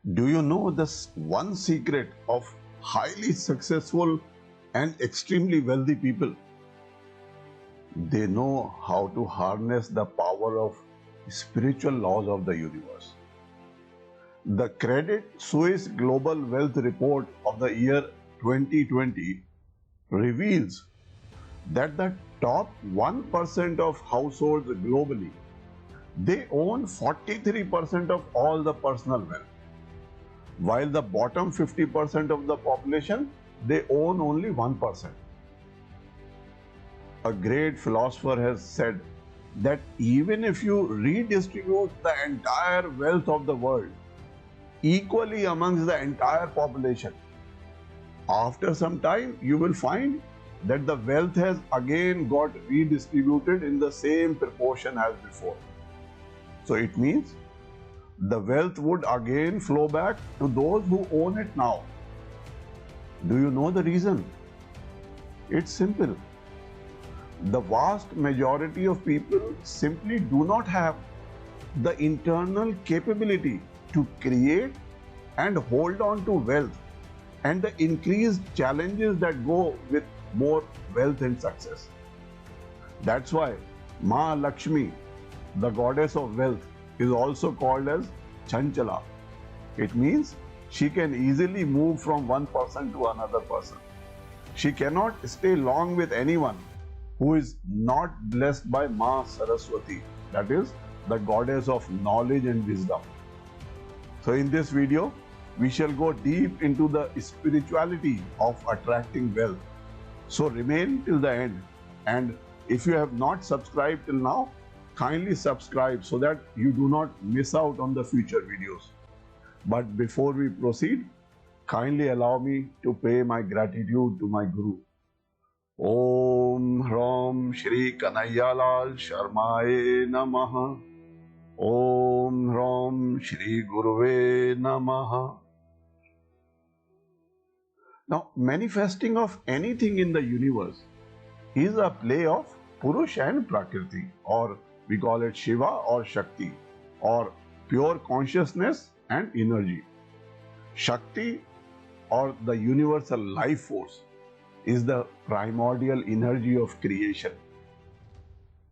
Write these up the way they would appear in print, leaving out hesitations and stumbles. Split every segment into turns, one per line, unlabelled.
Do you know this one secret of highly successful and extremely wealthy people? They know how to harness the power of spiritual laws of the universe. The Credit Suisse Global Wealth Report of the year 2020 reveals that the top 1% of households globally, they own 43% of all the personal wealth, while the bottom 50% of the population, they own only 1%. A great philosopher has said that even if you redistribute the entire wealth of the world equally amongst the entire population, after some time you will find that the wealth has again got redistributed in the same proportion as before. So it means the wealth would again flow back to those who own it now. Do you know the reason? It's simple. The vast majority of people simply do not have the internal capability to create and hold on to wealth and the increased challenges that go with more wealth and success. That's why Ma Lakshmi, the goddess of wealth, is also called as Chanchala. It means she can easily move from one person to another person. She cannot stay long with anyone who is not blessed by Ma Saraswati, that is, the goddess of knowledge and wisdom. So in this video, we shall go deep into the spirituality of attracting wealth. So remain till the end, and if you have not subscribed till now, kindly subscribe so that you do not miss out on the future videos. But before we proceed, kindly allow me to pay my gratitude to my Guru. Om Hram Shri Kanaiyalal Sharmaye Namaha. Om Hram Shri Guruve Namaha. Now, manifesting of anything in the universe is a play of Purush and Prakriti, or we call it Shiva or Shakti, or pure consciousness and energy. Shakti, or the universal life force, is the primordial energy of creation.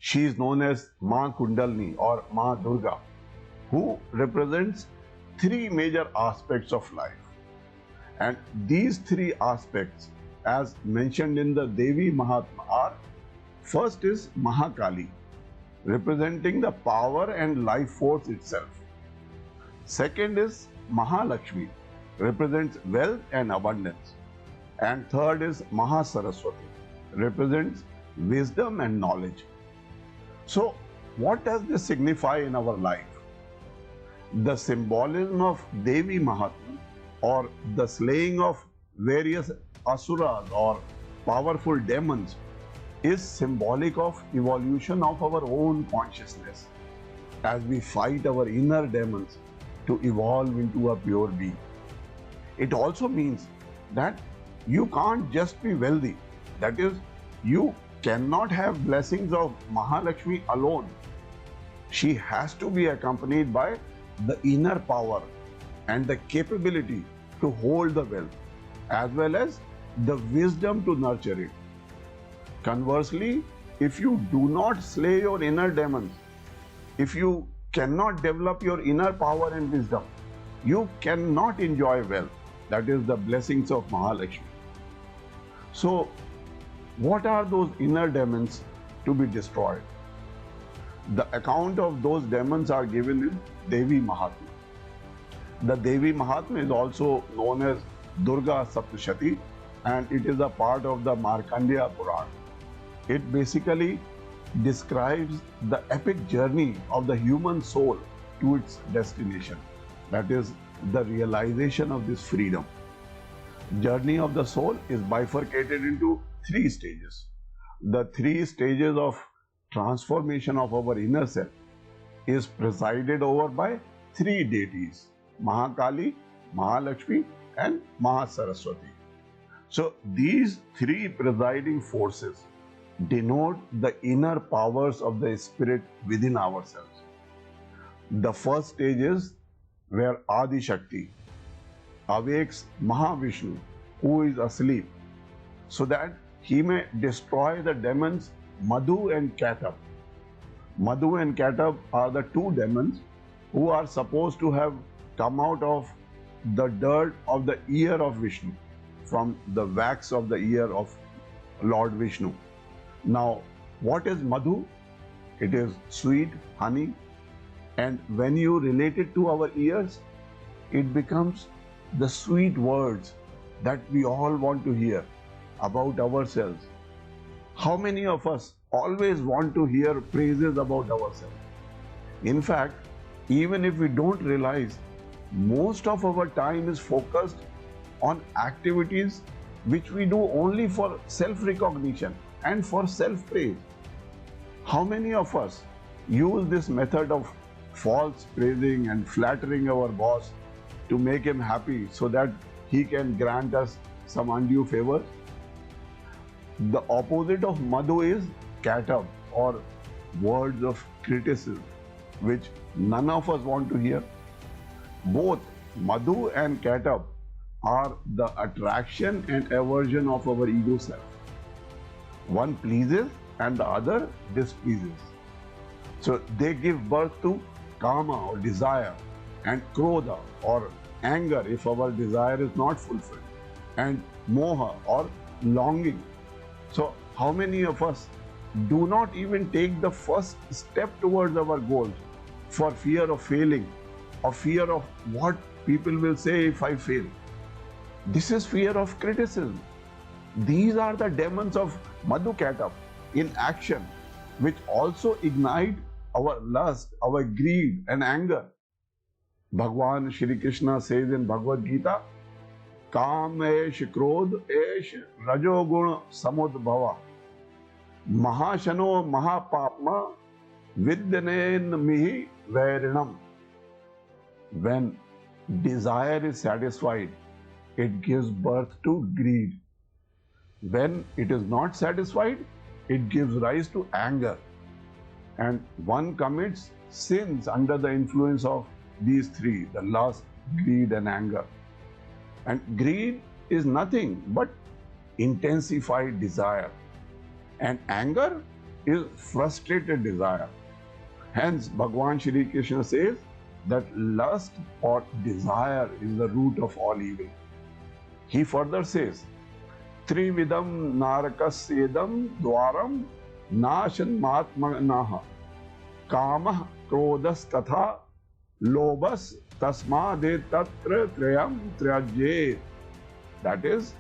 She is known as Ma Kundalini or Ma Durga, who represents three major aspects of life. And these three aspects, as mentioned in the Devi Mahatma, are: first is Mahakali, representing the power and life force itself. Second is Mahalakshmi, represents wealth and abundance. And third is Mahasaraswati, represents wisdom and knowledge. So, what does this signify in our life? The symbolism of Devi Mahatma, or the slaying of various asuras or powerful demons, is symbolic of evolution of our own consciousness as we fight our inner demons to evolve into a pure being. It also means that you can't just be wealthy. That is, you cannot have blessings of Mahalakshmi alone. She has to be accompanied by the inner power and the capability to hold the wealth, as well as the wisdom to nurture it. Conversely, if you do not slay your inner demons, if you cannot develop your inner power and wisdom, you cannot enjoy wealth. That is the blessings of Mahalakshmi. So, what are those inner demons to be destroyed? The account of those demons are given in Devi Mahatma. The Devi Mahatma is also known as Durga Saptashati, and it is a part of the Markandeya Puran. It basically describes the epic journey of the human soul to its destination, that is, the realization of this freedom. Journey of the soul is bifurcated into three stages. The three stages of transformation of our inner self is presided over by three deities: Mahakali, Mahalakshmi, and Mahasaraswati. So these three presiding forces denote the inner powers of the spirit within ourselves. The first stage is where Adi Shakti awakes Mahavishnu, who is asleep, so that he may destroy the demons Madhu and Katab. Madhu and Katab are the two demons who are supposed to have come out of the dirt of the ear of Vishnu, from the wax of the ear of Lord Vishnu. Now, what is Madhu? It is sweet honey, and when you relate it to our ears, it becomes the sweet words that we all want to hear about ourselves. How many of us always want to hear praises about ourselves? In fact, even if we don't realize, most of our time is focused on activities which we do only for self-recognition and for self-praise. How many of us use this method of false praising and flattering our boss to make him happy so that he can grant us some undue favors? The opposite of Madhu is Katab, or words of criticism, which none of us want to hear. Both Madhu and Katab are the attraction and aversion of our ego self. One pleases and the other displeases. So they give birth to Kama or desire, and Krodha or anger if our desire is not fulfilled, and Moha or longing. So how many of us do not even take the first step towards our goals for fear of failing, or fear of what people will say if I fail? This is fear of criticism. These are the demons of Madhu Katab in action, which also ignite our lust, our greed and anger. Bhagwan Shri Krishna says in Bhagavad Gita, Kam esh krodh esh rajogun samudbhava mahashano mahapapma vidyanen mihi vairinam. When desire is satisfied, it gives birth to greed. When it is not satisfied, it gives rise to anger. And one commits sins under the influence of these three, the lust, greed and anger. And greed is nothing but intensified desire. And anger is frustrated desire. Hence, Bhagwan Shri Krishna says that lust or desire is the root of all evil. He further says, Trividam narakasedam dwaram nashan matmanaha kamah krodas tatha lobas tasmade tatra trayam trajye. That is,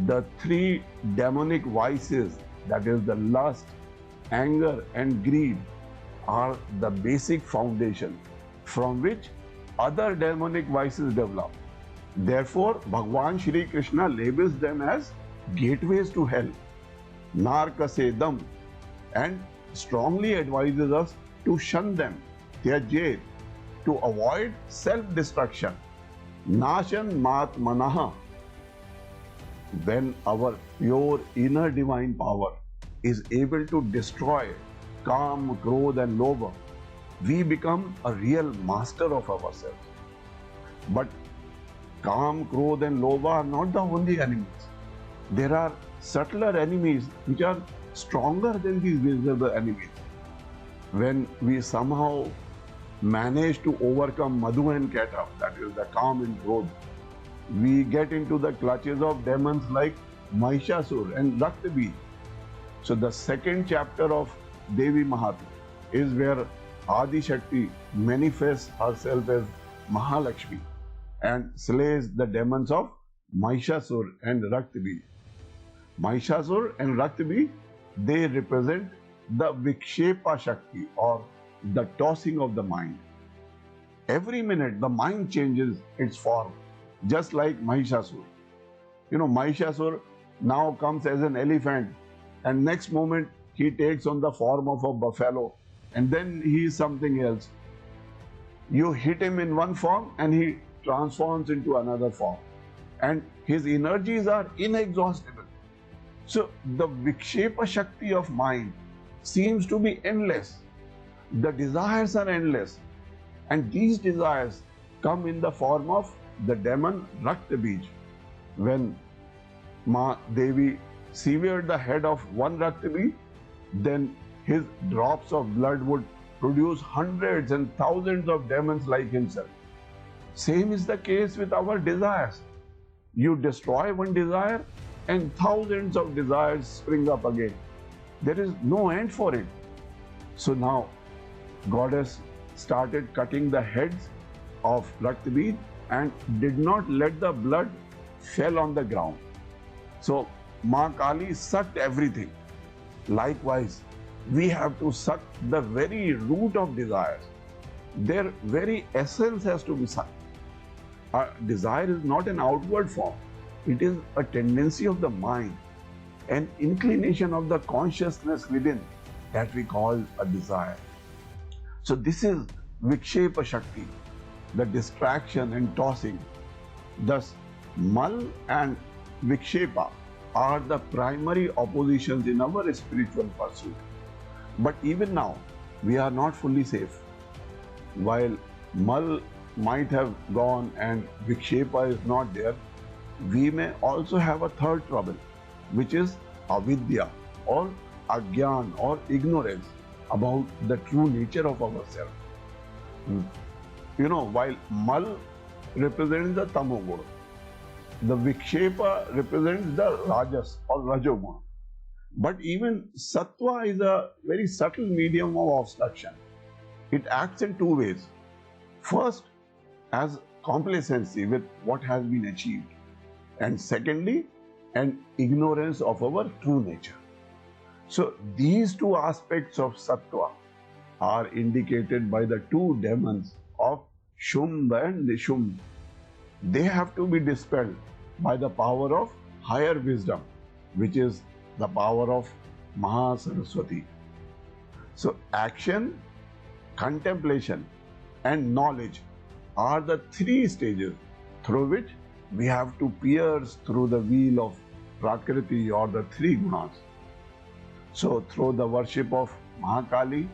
the three demonic vices, that is the lust, anger and greed, are the basic foundation from which other demonic vices develop. Therefore, Bhagwan Shri Krishna labels them as gateways to hell, narkasedam, and strongly advises us to shun them, tyajyet, to avoid self-destruction, nashan matmanaha. When our pure inner divine power is able to destroy Kam, Krodh and Lobha, we become a real master of ourselves. But Kam, Krodh and Lobha are not the only enemies. There are subtler enemies which are stronger than these visible enemies. When we somehow manage to overcome Madhu and Katab, that is the Kam and Krodh, we get into the clutches of demons like Mahishasur and Raktabij. So the second chapter of Devi Mahatmya is where Adi Shakti manifests herself as Mahalakshmi and slays the demons of Mahishasur and Raktabij. Mahishasur and Raktabij, they represent the Vikshepa Shakti, or the tossing of the mind. Every minute the mind changes its form, just like Mahishasur. Mahishasur now comes as an elephant, and next moment he takes on the form of a buffalo, and then he is something else. You hit him in one form and he transforms into another form, and his energies are inexhaustible. So the Vikshepa Shakti of mind seems to be endless. The desires are endless, and these desires come in the form of the demon Raktabij. When Ma Devi severed the head of one Raktabij, then his drops of blood would produce hundreds and thousands of demons like himself. Same is the case with our desires. You destroy one desire and thousands of desires spring up again. There is no end for it. So now goddess started cutting the heads of Raktabij and did not let the blood fell on the ground. So Ma Kali sucked everything. Likewise, we have to suck the very root of desires. Their very essence has to be sucked. Our desire is not an outward form. It is a tendency of the mind, an inclination of the consciousness within that we call a desire. So this is Vikshepa Shakti, the distraction and tossing. Thus, Mal and Vikshepa are the primary oppositions in our spiritual pursuit. But even now, we are not fully safe. While Mal might have gone and Vikshepa is not there, we may also have a third trouble, which is avidya or agyan or ignorance about the true nature of ourselves. You know, while Mal represents the tamoguna, the Vikshepa represents the rajas or rajoguna. But even sattva is a very subtle medium of obstruction. It acts in two ways. First, as complacency with what has been achieved, and secondly, an ignorance of our true nature. So these two aspects of sattva are indicated by the two demons of Shumbha and Nishumba. They have to be dispelled by the power of higher wisdom, which is the power of Mahasaraswati. So action, contemplation and knowledge are the three stages through which we have to pierce through the wheel of Prakriti or the three gunas. So through the worship of Mahakali,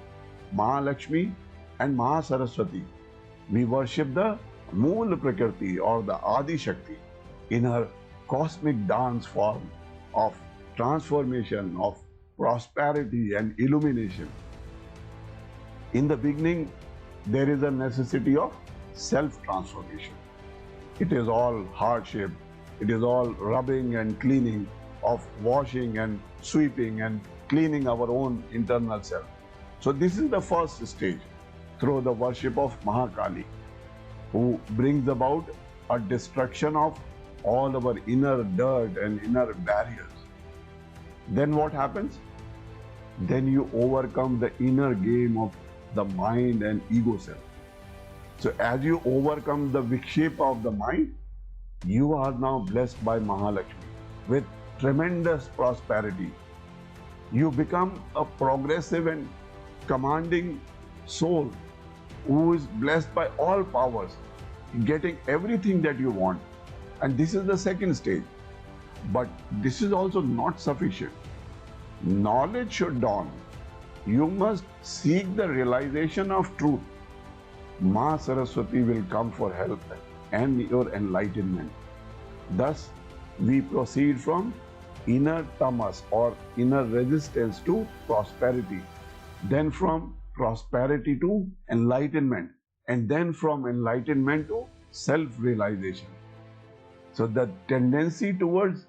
Mahalakshmi and Mahasaraswati, we worship the Mool Prakriti or the Adi Shakti in her cosmic dance form of transformation, of prosperity and illumination. In the beginning, there is a necessity of self-transformation. It is all hardship, it is all rubbing and cleaning, of washing and sweeping and cleaning our own internal self. So this is the first stage through the worship of Mahakali, who brings about a destruction of all our inner dirt and inner barriers. Then what happens? Then you overcome the inner game of the mind and ego self. So as you overcome the Vikshepa of the mind, you are now blessed by Mahalakshmi with tremendous prosperity. You become a progressive and commanding soul who is blessed by all powers, getting everything that you want. And this is the second stage. But this is also not sufficient. Knowledge should dawn. You must seek the realization of truth. Ma Saraswati will come for help and your enlightenment. Thus, we proceed from inner tamas or inner resistance to prosperity, then from prosperity to enlightenment, and then from enlightenment to self-realization. So the tendency towards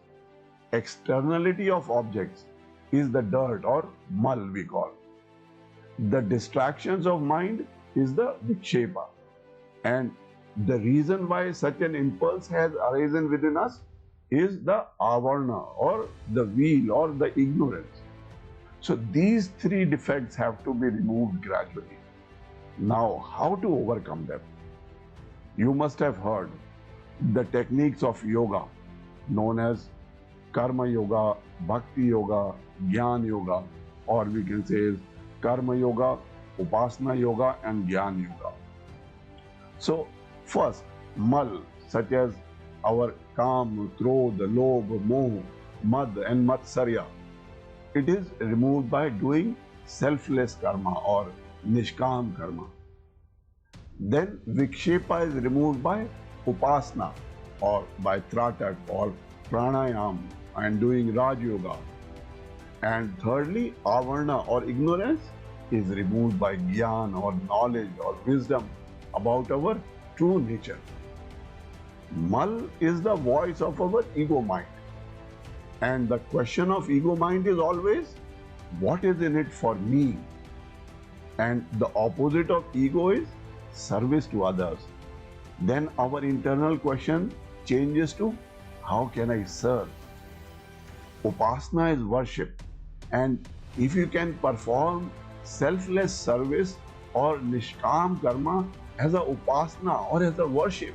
externality of objects is the dirt or mal we call. The distractions of mind is the vikshepa. And the reason why such an impulse has arisen within us is the avarna or the wheel or the ignorance. So these three defects have to be removed gradually. Now, how to overcome them? You must have heard the techniques of yoga known as Karma Yoga, Bhakti Yoga, Jnana Yoga, or we can say Karma Yoga, Upasana Yoga and Jnana Yoga. So first, mal, such as our Kam, Krodh, Lobh, Moh, Mad and Matsarya, it is removed by doing selfless karma or Nishkam karma. Then Vikshepa is removed by Upasana or by Tratak or Pranayam and doing Raj Yoga. And thirdly, Avarna or ignorance is removed by Gyan or knowledge or wisdom about our true nature. Mal is the voice of our ego mind. And the question of ego mind is always, what is in it for me? And the opposite of ego is service to others. Then our internal question changes to, how can I serve? Upasana is worship. And if you can perform selfless service or nishkam karma as a upasana or as a worship,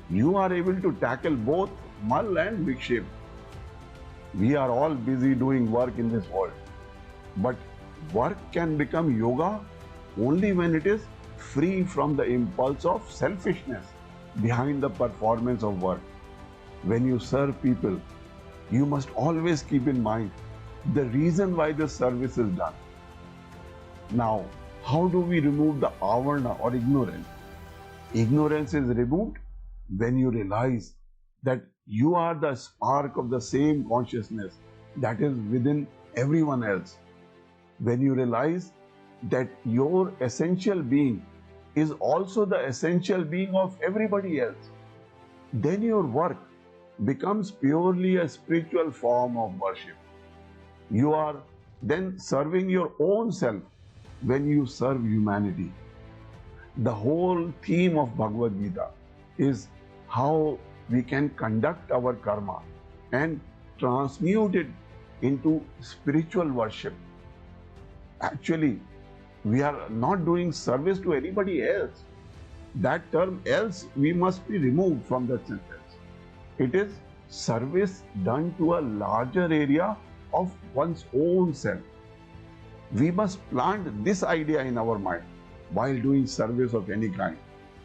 you are able to tackle both mal and vikshep. We are all busy doing work in this world. But work can become yoga only when it is free from the impulse of selfishness behind the performance of work. When you serve people, you must always keep in mind the reason why the service is done. Now, how do we remove the avarna or ignorance? Ignorance is removed when you realize that you are the spark of the same consciousness that is within everyone else. When you realize that your essential being is also the essential being of everybody else, then your work becomes purely a spiritual form of worship. You are then serving your own self when you serve humanity. The whole theme of Bhagavad Gita is how we can conduct our karma and transmute it into spiritual worship. Actually, we are not doing service to anybody else. That term else we must be removed from that sentence. It is service done to a larger area of one's own self. We must plant this idea in our mind while doing service of any kind,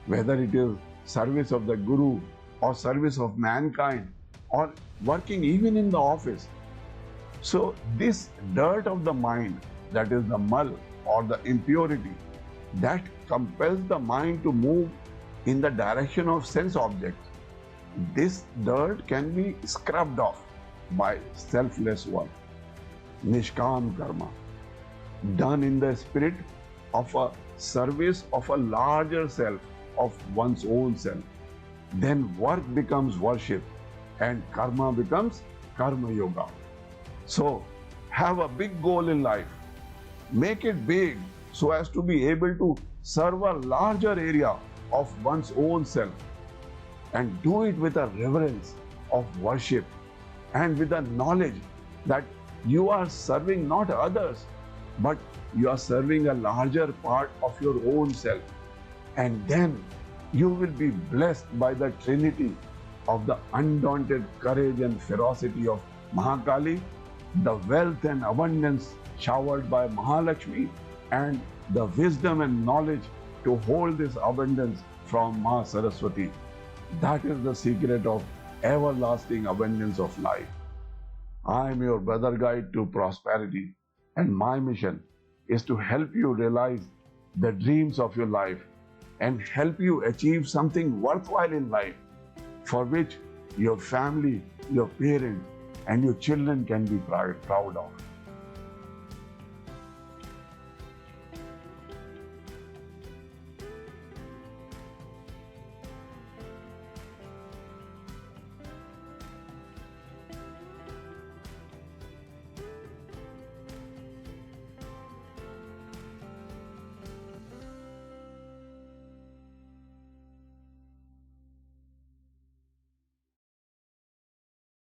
whether it is service of the Guru or service of mankind or working even in the office. So this dirt of the mind, that is the mal or the impurity, that compels the mind to move in the direction of sense objects. This dirt can be scrubbed off by selfless work, nishkam karma, done in the spirit of a service of a larger self, of one's own self. Then work becomes worship and karma becomes karma yoga. So have a big goal in life. Make it big so as to be able to serve a larger area of one's own self, and do it with a reverence of worship and with the knowledge that you are serving not others, but you are serving a larger part of your own self. And then you will be blessed by the trinity of the undaunted courage and ferocity of Mahakali, the wealth and abundance showered by Mahalakshmi, and the wisdom and knowledge to hold this abundance from Ma Saraswati. That is the secret of everlasting abundance of life. I am your brother guide to prosperity, and my mission is to help you realize the dreams of your life and help you achieve something worthwhile in life, for which your family, your parents, and your children can be proud of.